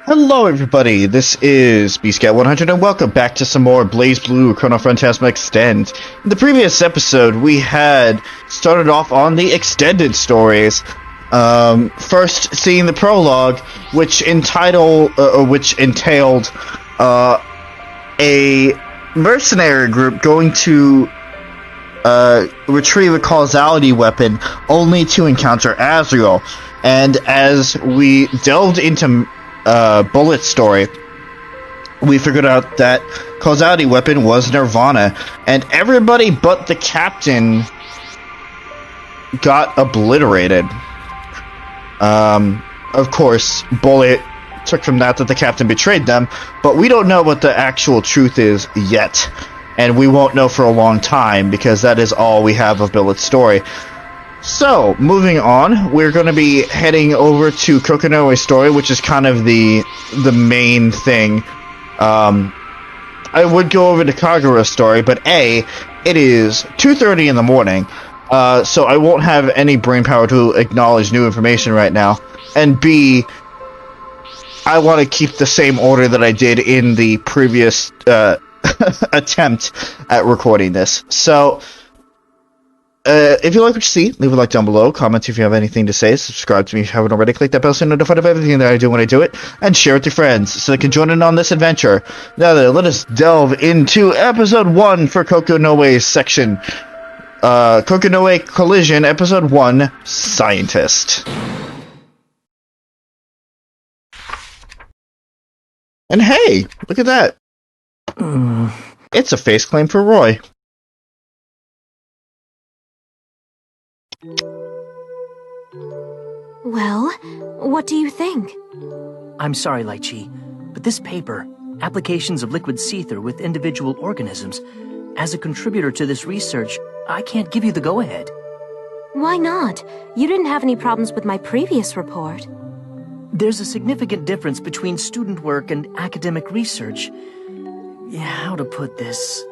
Hello everybody, this is BScat100 and welcome back to some more BlazBlue Chronophantasma Extend. In the previous episode, we had started off on the extended stories. First seeing the prologue, which entailed a mercenary group going to retrieve a causality weapon only to encounter Azrael. And as we delved into Bullet's story, we figured out that causality weapon was Nirvana, and everybody but the captain got obliterated. Of course, Bullet took from that the captain betrayed them, but we don't know what the actual truth is yet, and we won't know for a long time because that is all we have of Bullet's story. So, moving on, we're going to be heading over to Kokonoe's story, which is kind of the main thing. I would go over to Kagura's story, but A, it is 2:30 in the morning, so I won't have any brain power to acknowledge new information right now. And B, I want to keep the same order that I did in the previous attempt at recording this. So, if you like what you see, leave a like down below, comment if you have anything to say, subscribe to me if you haven't already, click that bell so you're notified of everything that I do when I do it, and share it with your friends so they can join in on this adventure. Now then, let us delve into episode 1 for Kokonoe's section. Kokonoe Collision, episode 1, Scientist. And hey, look at that. It's a face claim for Roy. Well, what do you think? I'm sorry, Lychee, but this paper, Applications of Liquid Seether with Individual Organisms, as a contributor to this research, I can't give you the go-ahead. Why not? You didn't have any problems with my previous report. There's a significant difference between student work and academic research. Yeah, how to put this?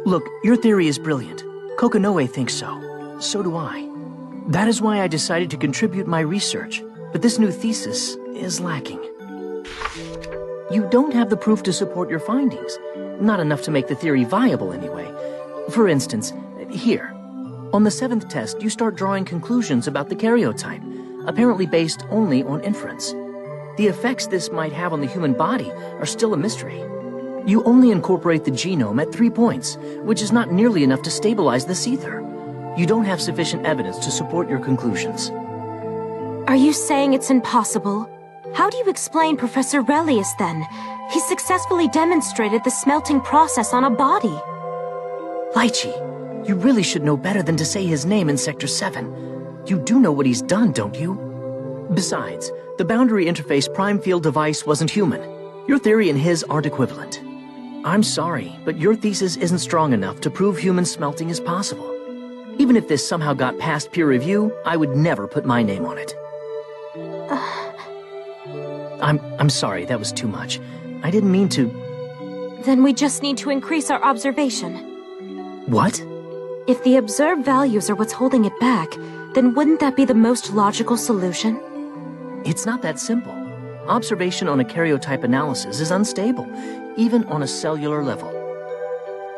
Look, your theory is brilliant. Kokonoe thinks so. So do I. That is why I decided to contribute my research, but this new thesis is lacking. You don't have the proof to support your findings. Not enough to make the theory viable anyway. For instance, here. On the 7th test, you start drawing conclusions about the karyotype, apparently based only on inference. The effects this might have on the human body are still a mystery. You only incorporate the genome at 3 points, which is not nearly enough to stabilize the Seether. You don't have sufficient evidence to support your conclusions. Are you saying it's impossible? How do you explain Professor Relius, then? He successfully demonstrated the smelting process on a body. Lychee, you really should know better than to say his name in Sector 7. You do know what he's done, don't you? Besides, the boundary interface prime field device wasn't human. Your theory and his aren't equivalent. I'm sorry, but your thesis isn't strong enough to prove human smelting is possible. Even if this somehow got past peer review, I would never put my name on it. I'm sorry, that was too much. I didn't mean to... Then we just need to increase our observation. What? If the observed values are what's holding it back, then wouldn't that be the most logical solution? It's not that simple. Observation on a karyotype analysis is unstable, even on a cellular level.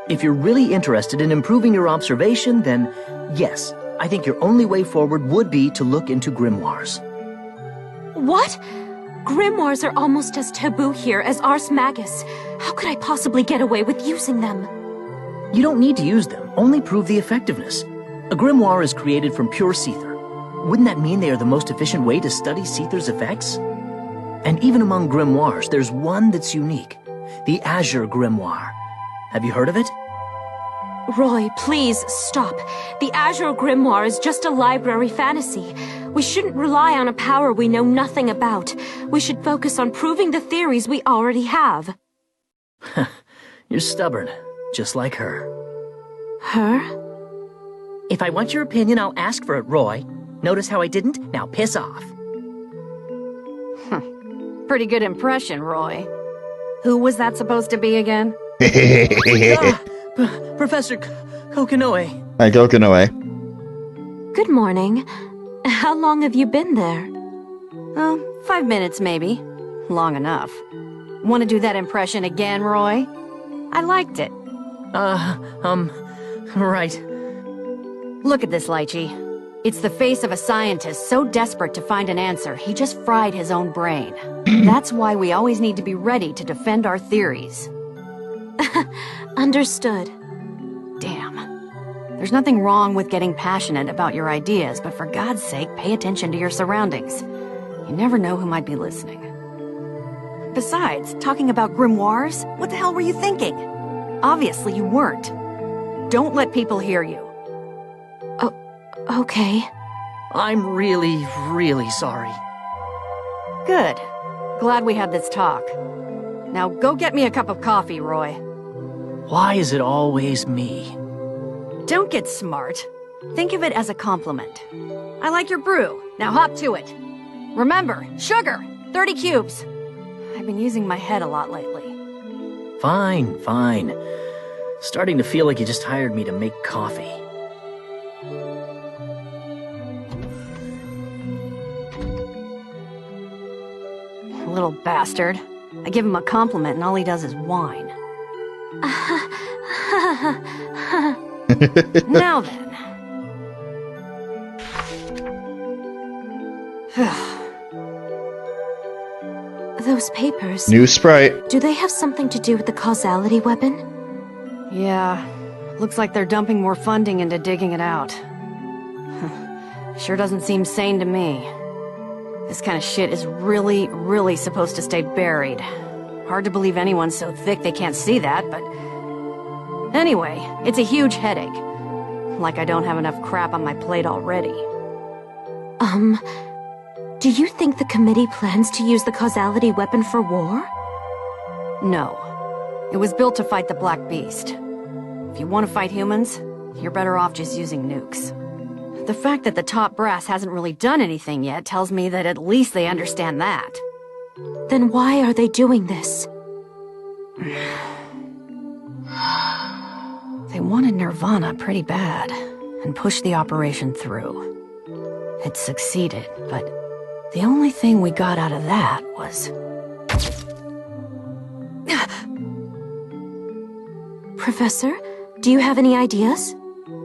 If you're really interested in improving your observation, then yes, I think your only way forward would be to look into grimoires. What? Grimoires are almost as taboo here as Ars Magus. How could I possibly get away with using them? You don't need to use them, only prove the effectiveness. A grimoire is created from pure Seether. Wouldn't that mean they are the most efficient way to study Seether's effects? And even among grimoires, there's one that's unique. The Azure grimoire. Have you heard of it? Roy, please, stop. The Azure Grimoire is just a library fantasy. We shouldn't rely on a power we know nothing about. We should focus on proving the theories we already have. You're stubborn, just like her. Her? If I want your opinion, I'll ask for it, Roy. Notice how I didn't? Now piss off. Pretty good impression, Roy. Who was that supposed to be again? Professor Kokonoe. Hi, Kokonoe. Good morning. How long have you been there? Oh, 5 minutes maybe. long enough. Want to do that impression again, Roy? I liked it. Right. Look at this, Lychee. It's the face of a scientist so desperate to find an answer, he just fried his own brain. That's why we always need to be ready to defend our theories. Understood. Damn. There's nothing wrong with getting passionate about your ideas, but for God's sake, pay attention to your surroundings. You never know who might be listening. Besides, talking about grimoires, what the hell were you thinking? Obviously you weren't. Don't let people hear you. Oh, okay. I'm really, really sorry. Good. Glad we had this talk. Now go get me a cup of coffee, Roy. Why is it always me? Don't get smart. Think of it as a compliment. I like your brew. Now hop to it. Remember, sugar! 30 cubes. I've been using my head a lot lately. Fine, fine. Starting to feel like you just hired me to make coffee. Little bastard. I give him a compliment and all he does is whine. Now then. Those papers. New sprite. Do they have something to do with the causality weapon? Yeah. Looks like they're dumping more funding into digging it out. Sure doesn't seem sane to me. This kind of shit is really, really supposed to stay buried. Hard to believe anyone's so thick they can't see that, but... Anyway, it's a huge headache. Like I don't have enough crap on my plate already. Do you think the committee plans to use the causality weapon for war? No. It was built to fight the Black Beast. If you want to fight humans, you're better off just using nukes. The fact that the top brass hasn't really done anything yet tells me that at least they understand that. Then why are they doing this? They wanted Nirvana pretty bad, and pushed the operation through. It succeeded, but the only thing we got out of that was... Professor, do you have any ideas?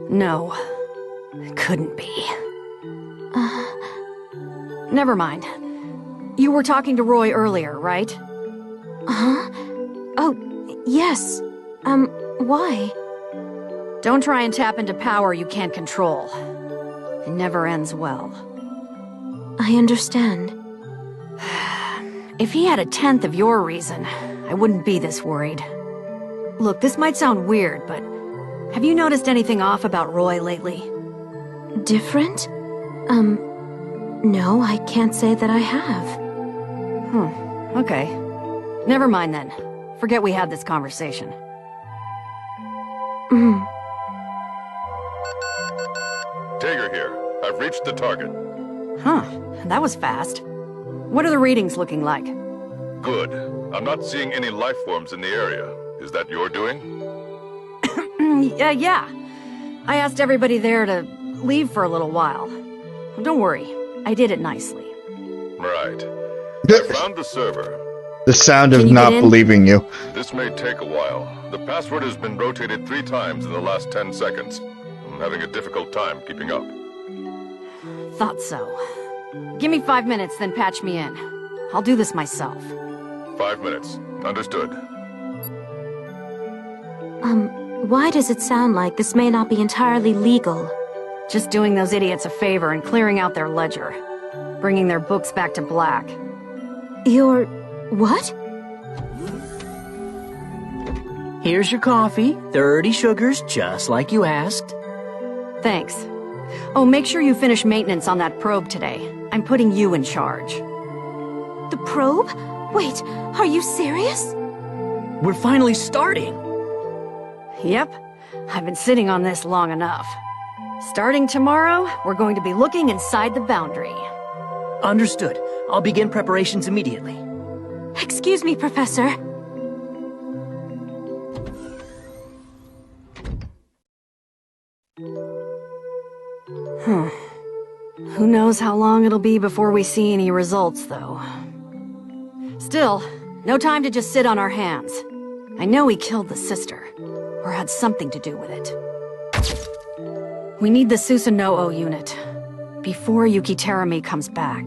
No. It couldn't be. Never mind. You were talking to Roy earlier, right? Huh? Oh, yes. Why? Don't try and tap into power you can't control. It never ends well. I understand. If he had 1/10 of your reason, I wouldn't be this worried. Look, this might sound weird, but have you noticed anything off about Roy lately? Different? No, I can't say that I have. Okay. Never mind then. Forget we had this conversation. Tager here. I've reached the target. Huh. That was fast. What are the readings looking like? Good. I'm not seeing any life forms in the area. Is that your doing? Yeah. I asked everybody there to leave for a little while. Don't worry. I did it nicely. Right. I found the server. The sound of Can you not get in? believing you. This may take a while. The password has been rotated 3 times in the last 10 seconds. I'm having a difficult time keeping up. Thought so. Give me 5 minutes, then patch me in. I'll do this myself. 5 minutes. Understood. Why does it sound like this may not be entirely legal? Just doing those idiots a favor and clearing out their ledger. Bringing their books back to black. You're... what? Here's your coffee, 30 sugars, just like you asked. Thanks. Oh, make sure you finish maintenance on that probe today. I'm putting you in charge. The probe? Wait, are you serious? We're finally starting. Yep. I've been sitting on this long enough. Starting tomorrow, we're going to be looking inside the boundary. Understood. I'll begin preparations immediately. Excuse me, Professor. Who knows how long it'll be before we see any results, though. Still, no time to just sit on our hands. I know he killed the sister, or had something to do with it. We need the Susanoo unit, before Yuki Terumi comes back.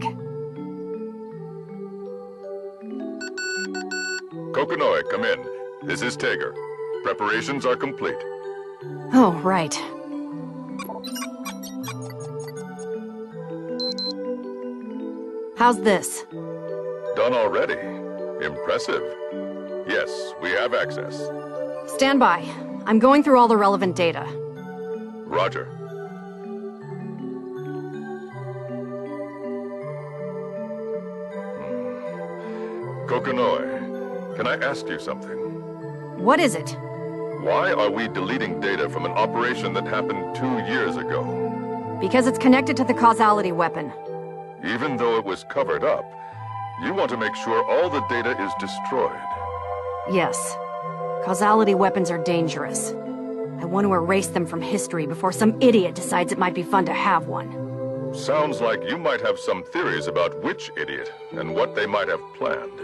Kokonoe, come in. This is Tager. Preparations are complete. Oh, right. How's this? Done already. Impressive. Yes, we have access. Stand by. I'm going through all the relevant data. Roger. Kokonoe, can I ask you something? What is it? Why are we deleting data from an operation that happened 2 years ago? Because it's connected to the causality weapon. Even though it was covered up, you want to make sure all the data is destroyed. Yes. Causality weapons are dangerous. I want to erase them from history before some idiot decides it might be fun to have one. Sounds like you might have some theories about which idiot and what they might have planned.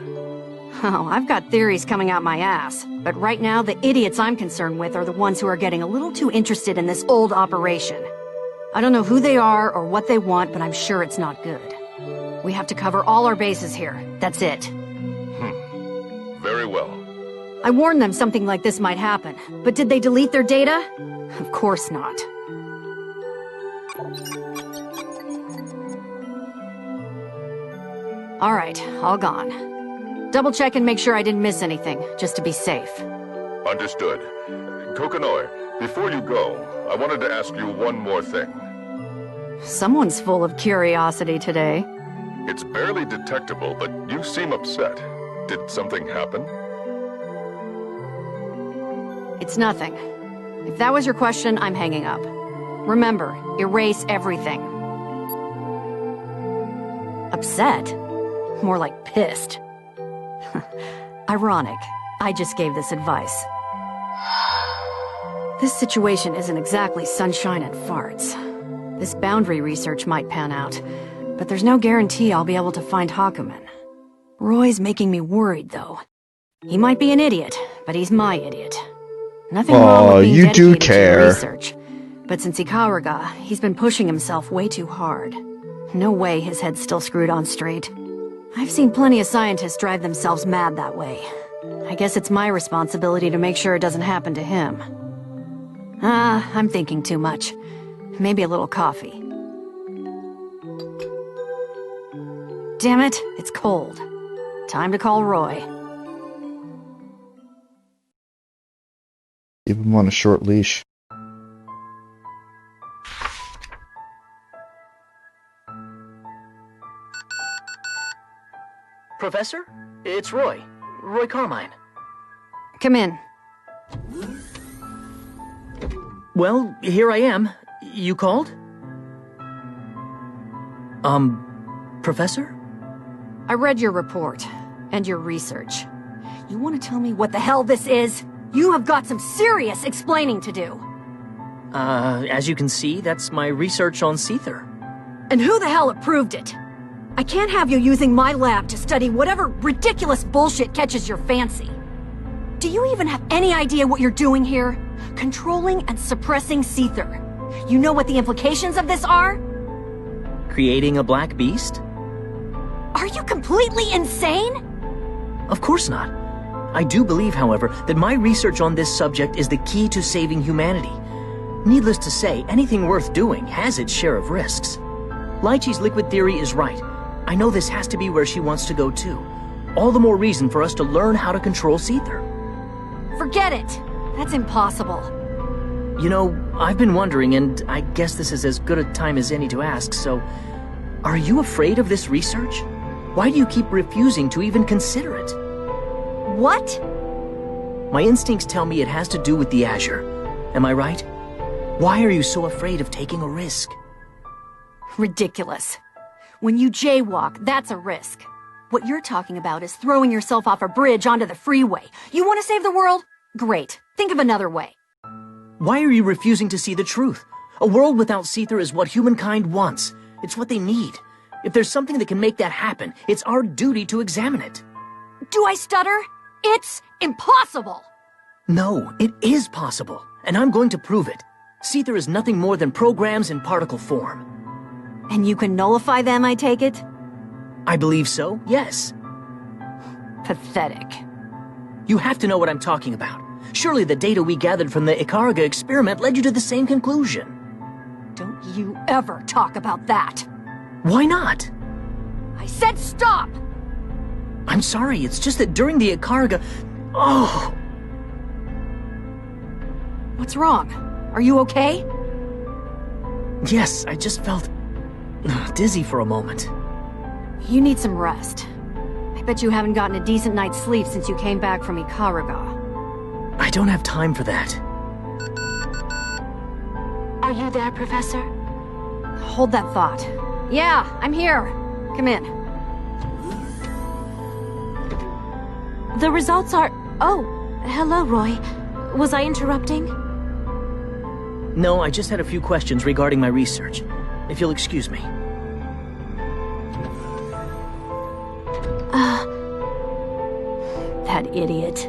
Oh, I've got theories coming out my ass. But right now, the idiots I'm concerned with are the ones who are getting a little too interested in this old operation. I don't know who they are or what they want, but I'm sure it's not good. We have to cover all our bases here. That's it. Very well. I warned them something like this might happen, but did they delete their data? Of course not. All right, all gone. Double check and make sure I didn't miss anything, just to be safe. Understood. Kokonoe, before you go, I wanted to ask you one more thing. Someone's full of curiosity today. It's barely detectable, but you seem upset. Did something happen? It's nothing. If that was your question, I'm hanging up. Remember, erase everything. Upset? More like pissed. Ironic. I just gave this advice. This situation isn't exactly sunshine and farts. This boundary research might pan out, but there's no guarantee I'll be able to find Hakumen. Roy's making me worried, though. He might be an idiot, but he's my idiot. Nothing wrong with being you do dedicated to care. your research. But since Ikaraga, he's been pushing himself way too hard. No way his head's still screwed on straight. I've seen plenty of scientists drive themselves mad that way. I guess it's my responsibility to make sure it doesn't happen to him. I'm thinking too much. Maybe a little coffee. Damn it, it's cold. Time to call Roy. Keep him on a short leash. Professor? It's Roy. Roy Carmine. Come in. Well, here I am. You called? Professor? I read your report, and your research. You want to tell me what the hell this is? You have got some serious explaining to do. As you can see, that's my research on Seether. And who the hell approved it? I can't have you using my lab to study whatever ridiculous bullshit catches your fancy. Do you even have any idea what you're doing here? Controlling and suppressing Seether. You know what the implications of this are? Creating a black beast? Are you completely insane? Of course not. I do believe, however, that my research on this subject is the key to saving humanity. Needless to say, anything worth doing has its share of risks. Lychee's liquid theory is right. I know this has to be where she wants to go too. All the more reason for us to learn how to control Seether. Forget it. That's impossible. You know, I've been wondering, and I guess this is as good a time as any to ask, so... Are you afraid of this research? Why do you keep refusing to even consider it? What? My instincts tell me it has to do with the Azure. Am I right? Why are you so afraid of taking a risk? Ridiculous. When you jaywalk, that's a risk. What you're talking about is throwing yourself off a bridge onto the freeway. You want to save the world? Great. Think of another way. Why are you refusing to see the truth? A world without Seether is what humankind wants. It's what they need. If there's something that can make that happen, it's our duty to examine it. Do I stutter? It's impossible! No, it is possible, and I'm going to prove it. Seether is nothing more than programs in particle form. And you can nullify them, I take it? I believe so, yes. Pathetic. You have to know what I'm talking about. Surely the data we gathered from the Icariga experiment led you to the same conclusion. Don't you ever talk about that. Why not? I said stop! I'm sorry, it's just that during the Icariga... Oh! What's wrong? Are you okay? Yes, I just felt... dizzy for a moment. You need some rest. I bet you haven't gotten a decent night's sleep since you came back from Icariga. I don't have time for that. Are you there, Professor? Hold that thought. Yeah, I'm here. Come in. The results are... Oh, hello, Roy. Was I interrupting? No, I just had a few questions regarding my research. If you'll excuse me. That idiot.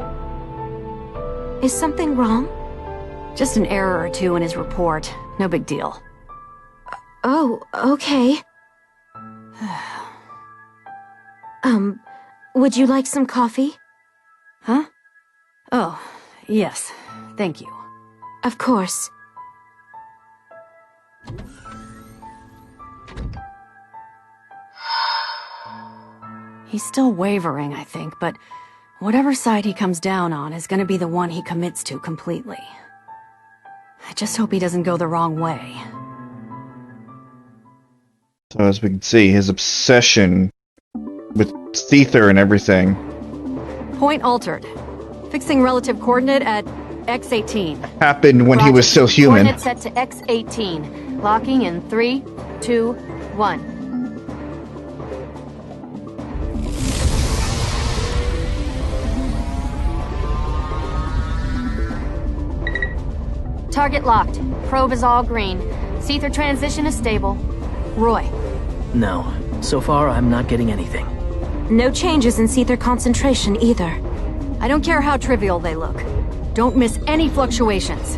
Is something wrong? Just an error or two in his report. No big deal. Oh, okay. Would you like some coffee? Huh? Oh, yes. Thank you. Of course. He's still wavering, I think, but whatever side he comes down on is gonna be the one he commits to completely. I just hope he doesn't go the wrong way. So as we can see, his obsession with Seether and everything. Point altered. Fixing relative coordinate at x18. Happened when he was so human. Coordinate set to x18. Locking in 3, 2, 1. Target locked. Probe is all green. Seether transition is stable. Roy. No. So far, I'm not getting anything. No changes in Seether concentration either. I don't care how trivial they look. Don't miss any fluctuations.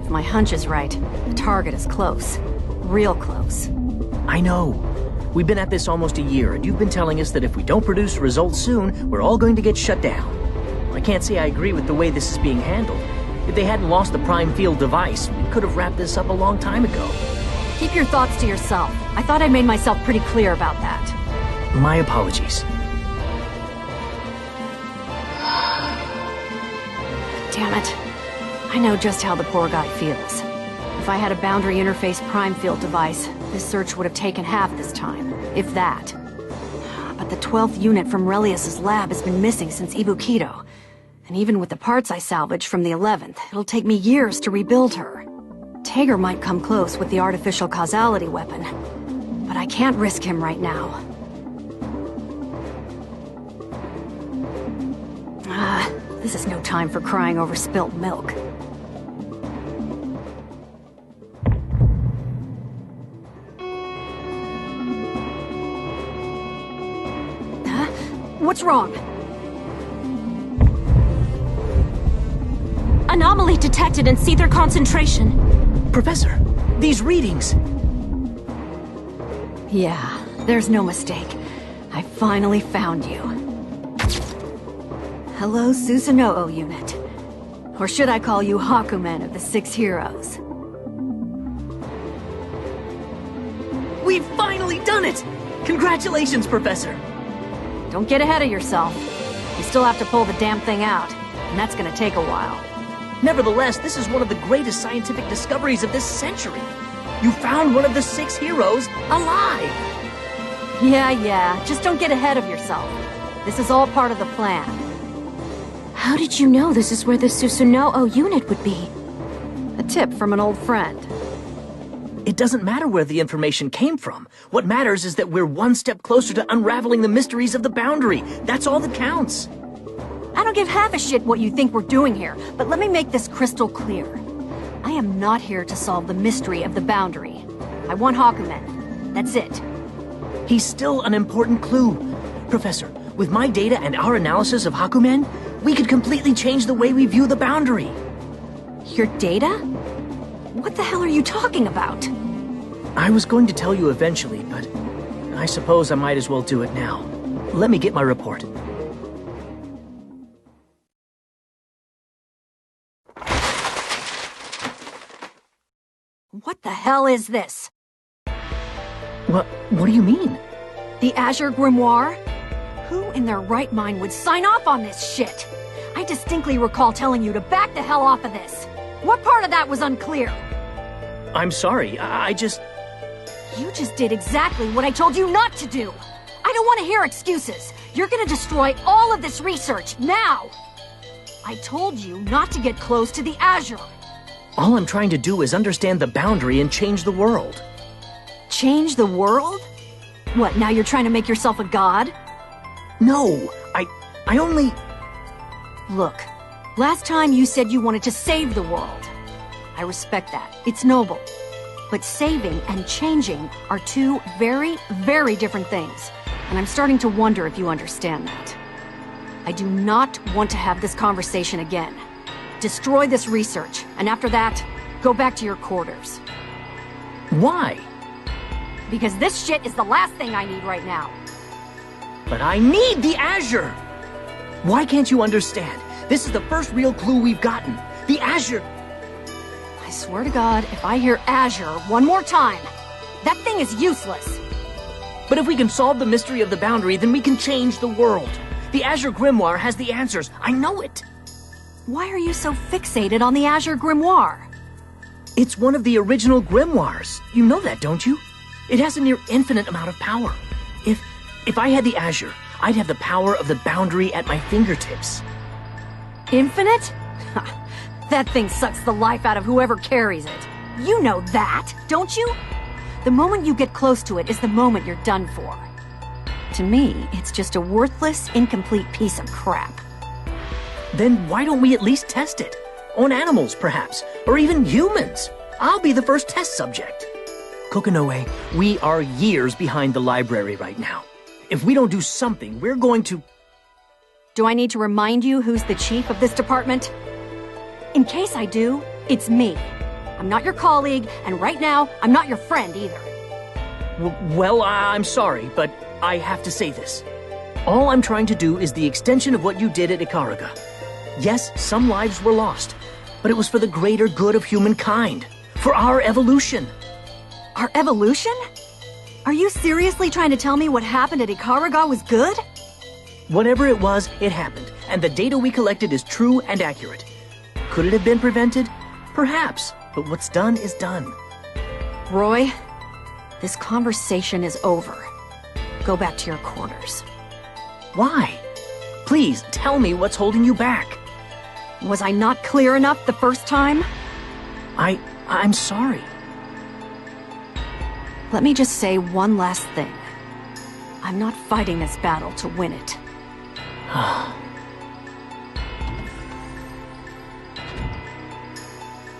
If my hunch is right, the target is close. Real close. I know. We've been at this almost a year, and you've been telling us that if we don't produce results soon, we're all going to get shut down. I can't say I agree with the way this is being handled. If they hadn't lost the prime field device, we could have wrapped this up a long time ago. Keep your thoughts to yourself. I thought I made myself pretty clear about that. My apologies. Damn it. I know just how the poor guy feels. If I had a boundary interface prime field device, this search would have taken half this time, if that. But the 12th unit from Relius's lab has been missing since Ibukido. And even with the parts I salvaged from the 11th, it'll take me years to rebuild her. Tager might come close with the artificial causality weapon, but I can't risk him right now. This is no time for crying over spilt milk. Huh? What's wrong? Anomaly detected in Seether concentration. Professor, these readings... Yeah, there's no mistake. I finally found you. Hello, Susanoo unit. Or should I call you Hakumen of the 6 Heroes? We've finally done it! Congratulations, Professor! Don't get ahead of yourself. We still have to pull the damn thing out, and that's gonna take a while. Nevertheless, this is one of the greatest scientific discoveries of this century. You found one of the 6 heroes alive! Yeah, just don't get ahead of yourself. This is all part of the plan. How did you know this is where the Susanoo unit would be? A tip from an old friend. It doesn't matter where the information came from. What matters is that we're one step closer to unraveling the mysteries of the boundary. That's all that counts. I don't give half a shit what you think we're doing here, but let me make this crystal clear. I am not here to solve the mystery of the boundary. I want Hakumen. That's it. He's still an important clue. Professor, With my data and our analysis of Hakumen, we could completely change the way we view the boundary. Your data? What the hell are you talking about? I was going to tell you eventually, but I suppose I might as well do it now. Let me get my report. What the hell is this? What do you mean? The Azure Grimoire? Who in their right mind would sign off on this shit? I distinctly recall telling you to back the hell off of this. What part of that was unclear? I'm sorry, I just... You just did exactly what I told you not to do. I don't want to hear excuses. You're gonna destroy all of this research, now! I told you not to get close to the Azure. All I'm trying to do is understand the boundary and change the world. Change the world? What, now you're trying to make yourself a god? No, I only... Look, last time you said you wanted to save the world. I respect that. It's noble. But saving and changing are two very, very different things. And I'm starting to wonder if you understand that. I do not want to have this conversation again. Destroy this research, and after that, go back to your quarters. Why? Because this shit is the last thing I need right now. But I need the Azure! Why can't you understand? This is the first real clue we've gotten. The Azure... I swear to God, if I hear Azure one more time, that thing is useless. But if we can solve the mystery of the boundary, then we can change the world. The Azure Grimoire has the answers. I know it. Why are you so fixated on the Azure Grimoire? It's one of the original grimoires. You know that, don't you? It has a near infinite amount of power. If I had the Azure, I'd have the power of the boundary at my fingertips. Infinite? That thing sucks the life out of whoever carries it. You know that, don't you? The moment you get close to it is the moment you're done for. To me, it's just a worthless, incomplete piece of crap. Then why don't we at least test it? On animals, perhaps, or even humans. I'll be the first test subject. Kokonoe, we are years behind the library right now. If we don't do something, we're going to... Do I need to remind you who's the chief of this department? In case I do, it's me. I'm not your colleague, and right now, I'm not your friend either. Well, I'm sorry, but I have to say this. All I'm trying to do is the extension of what you did at Ikaraga. Yes, some lives were lost, but it was for the greater good of humankind. For our evolution. Our evolution? Are you seriously trying to tell me what happened at Ikaraga was good? Whatever it was, it happened, and the data we collected is true and accurate. Could it have been prevented? Perhaps, but what's done is done. Roy, this conversation is over. Go back to your quarters. Why? Please, tell me what's holding you back. Was I not clear enough the first time? I'm sorry. Let me just say one last thing. I'm not fighting this battle to win it.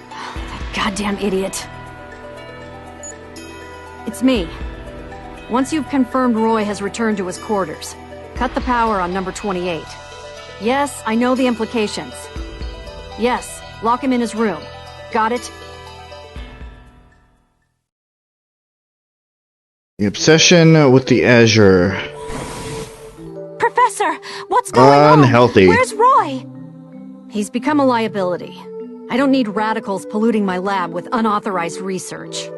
That goddamn idiot. It's me. Once you've confirmed Roy has returned to his quarters, cut the power on number 28. Yes, I know the implications. Yes, lock him in his room. Got it? The obsession with the Azure. Professor, what's going on? Unhealthy. Where's Roy? He's become a liability. I don't need radicals polluting my lab with unauthorized research.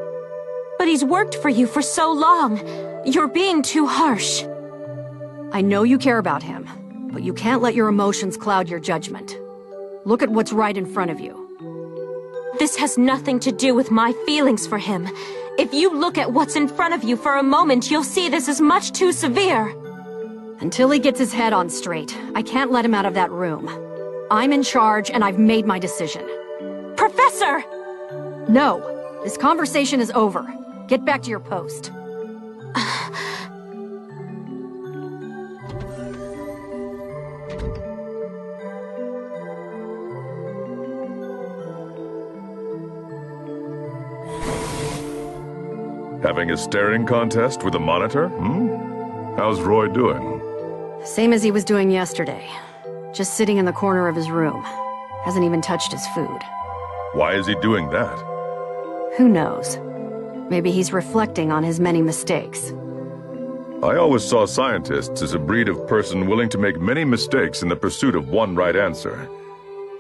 But he's worked for you for so long. You're being too harsh. I know you care about him, but you can't let your emotions cloud your judgment. Look at what's right in front of you. This has nothing to do with my feelings for him. If you look at what's in front of you for a moment, you'll see this is much too severe. Until he gets his head on straight, I can't let him out of that room. I'm in charge, and I've made my decision. Professor! No, this conversation is over. Get back to your post. Having a staring contest with a monitor, How's Roy doing? Same as he was doing yesterday. Just sitting in the corner of his room. Hasn't even touched his food. Why is he doing that? Who knows? Maybe he's reflecting on his many mistakes. I always saw scientists as a breed of person willing to make many mistakes in the pursuit of one right answer.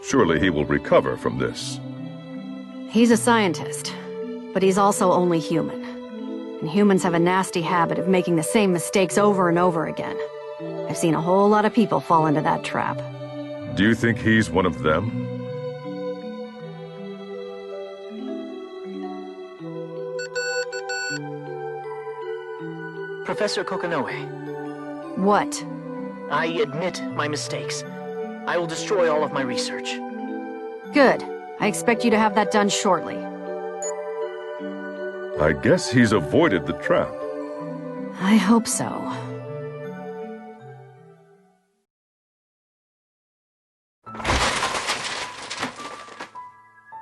Surely he will recover from this. He's a scientist, but he's also only human. And humans have a nasty habit of making the same mistakes over and over again. I've seen a whole lot of people fall into that trap. Do you think he's one of them? Professor Kokonoe, What? I admit my mistakes. I will destroy all of my research. Good. I expect you to have that done shortly. I guess he's avoided the trap. I hope so.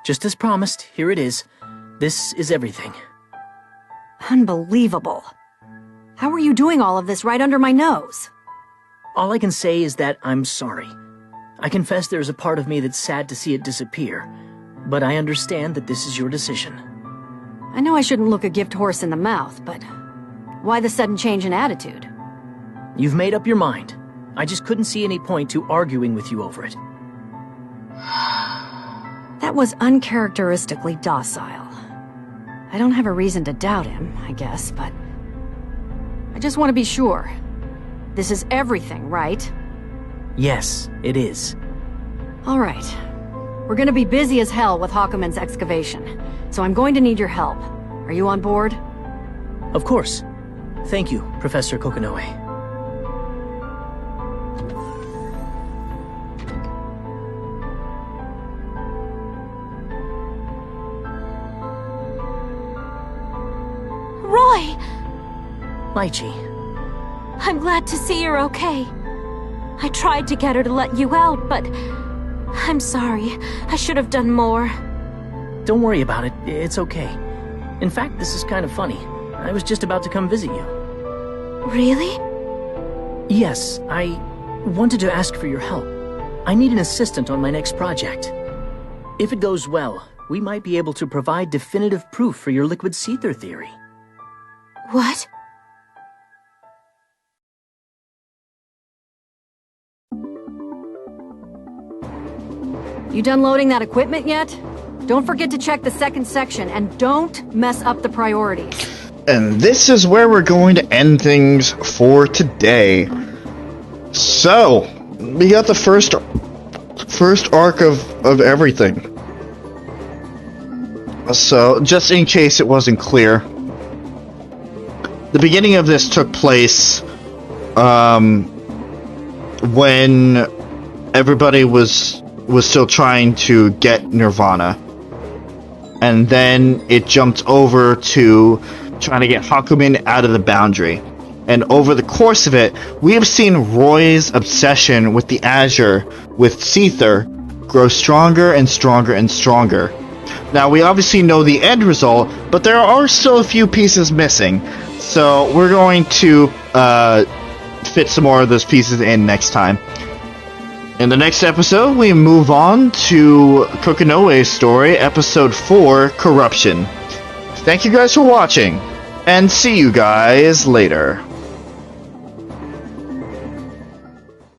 Just as promised, here it is. This is everything. Unbelievable. How are you doing all of this right under my nose? All I can say is that I'm sorry. I confess there's a part of me that's sad to see it disappear, but I understand that this is your decision. I know I shouldn't look a gift horse in the mouth, but why the sudden change in attitude? You've made up your mind. I just couldn't see any point to arguing with you over it. That was uncharacteristically docile. I don't have a reason to doubt him, I guess, but I just want to be sure. This is everything, right? Yes, it is. All right. We're gonna be busy as hell with Hawkeman's excavation, so I'm going to need your help. Are you on board? Of course. Thank you, Professor Kokonoe. Roy! Lychee. I'm glad to see you're okay. I tried to get her to let you out, but I'm sorry. I should have done more. Don't worry about it. It's okay. In fact, this is kind of funny. I was just about to come visit you. Really? Yes, I wanted to ask for your help. I need an assistant on my next project. If it goes well, we might be able to provide definitive proof for your liquid seether theory. What? You done loading that equipment yet? Don't forget to check the second section, and don't mess up the priorities. And this is where we're going to end things for today. So, we got the first arc of everything. So, just in case it wasn't clear, the beginning of this took place when everybody was still trying to get Nirvana. And then it jumped over to trying to get Hakumen out of the boundary. And over the course of it, we have seen Roy's obsession with the Azure, with Seether, grow stronger and stronger and stronger. Now, we obviously know the end result, but there are still a few pieces missing. So, we're going to fit some more of those pieces in next time. In the next episode, we move on to Kokonoe's story, Episode 4, Corruption. Thank you guys for watching, and see you guys later.